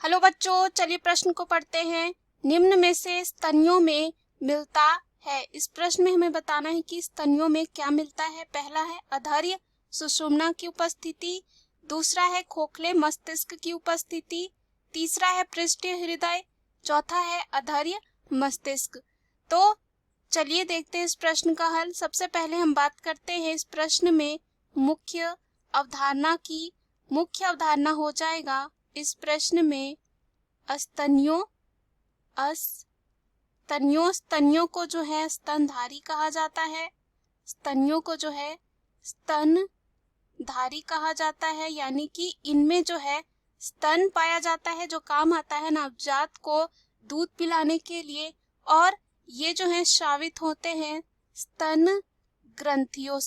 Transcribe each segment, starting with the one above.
Hello बच्चों, चलिए प्रश्न को पढ़ते हैं। निम्न में से स्तनियों में मिलता है। इस प्रश्न में हमें बताना है कि स्तनियों में क्या मिलता है। पहला है अधर्य सुषुम्ना की उपस्थिति, दूसरा है खोखले मस्तिष्क की उपस्थिति, तीसरा है पृष्ठीय हृदय, चौथा है अधर्य मस्तिष्क। तो चलिए देखते हैं इस प्रश्न का हल। सबसे पहले हम बात करते हैं इस प्रश्न में मुख्य अवधारणा की। मुख्य अवधारणा हो जाएगा इस प्रश्न में स्तनियों को जो है स्तनधारी कहा जाता है। स्तनियों को जो है स्तनधारी कहा जाता है, यानी कि इनमें जो है स्तन पाया जाता है, जो काम आता है नवजात को दूध पिलाने के लिए। और ये जो है स्रावित होते हैं स्तन ग्रंथियों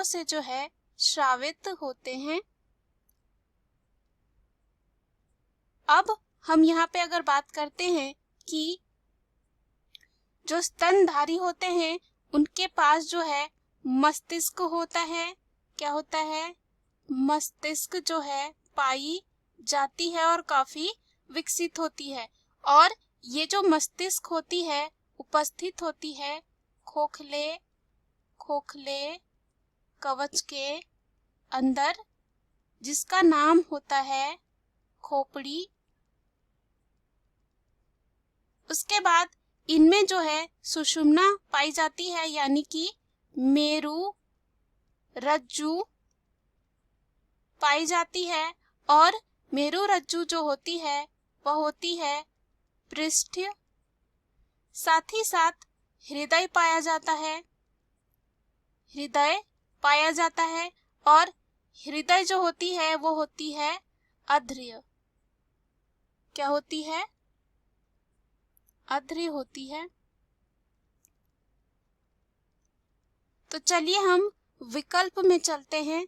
से जो है स्रावित होते हैं। अब हम यहाँ पे अगर बात करते हैं कि जो स्तनधारी होते हैं उनके पास जो है मस्तिष्क होता है। क्या होता है? मस्तिष्क जो है पाई जाती है और काफी विकसित होती है। और ये जो मस्तिष्क होती है उपस्थित होती है खोखले कवच के अंदर, जिसका नाम होता है खोपड़ी। उसके बाद इनमें जो है सुषुम्ना पाई जाती है, यानी कि मेरु रज्जु पाई जाती है। और मेरु रज्जु जो होती है वह होती है पृष्ठीय। साथ ही साथ हृदय पाया जाता है और हृदय जो होती है वो होती है अधर्य। क्या होती है? अधर्य होती है। तो चलिए हम विकल्प में चलते हैं।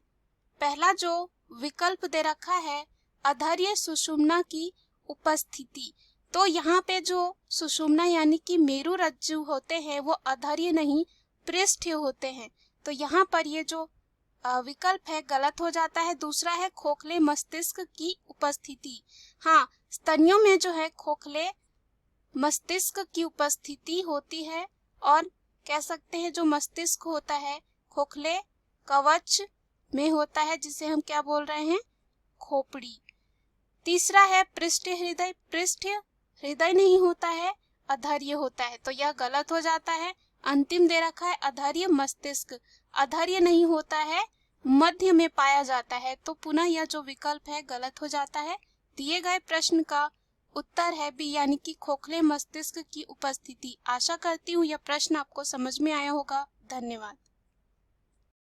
पहला जो विकल्प दे रखा है अधर्य सुषुम्ना की उपस्थिति। तो यहाँ पे जो सुषुम्ना यानी कि मेरु रज्जु होते हैं वो अधर्य नहीं पृष्ठीय होते हैं। तो यहाँ पर ये जो विकल्प है गलत हो जाता है। दूसरा है खोखले मस्तिष्क की उपस्थिति। हाँ, स्तनियों में जो है खोखले मस्तिष्क की उपस्थिति होती है, और कह सकते हैं जो मस्तिष्क होता है खोखले कवच में होता है, जिसे हम क्या बोल रहे हैं? खोपड़ी। तीसरा है पृष्ठीय हृदय। पृष्ठीय हृदय नहीं होता है, अधर्य होता है। तो यह गलत हो जाता है। अंतिम दे रखा है अधर्य मस्तिष्क। अधर्य नहीं होता है, मध्य में पाया जाता है। तो पुनः यह जो विकल्प है गलत हो जाता है। दिए गए प्रश्न का उत्तर है बी, यानी कि खोखले मस्तिष्क की उपस्थिति। आशा करती हूँ यह प्रश्न आपको समझ में आया होगा। धन्यवाद।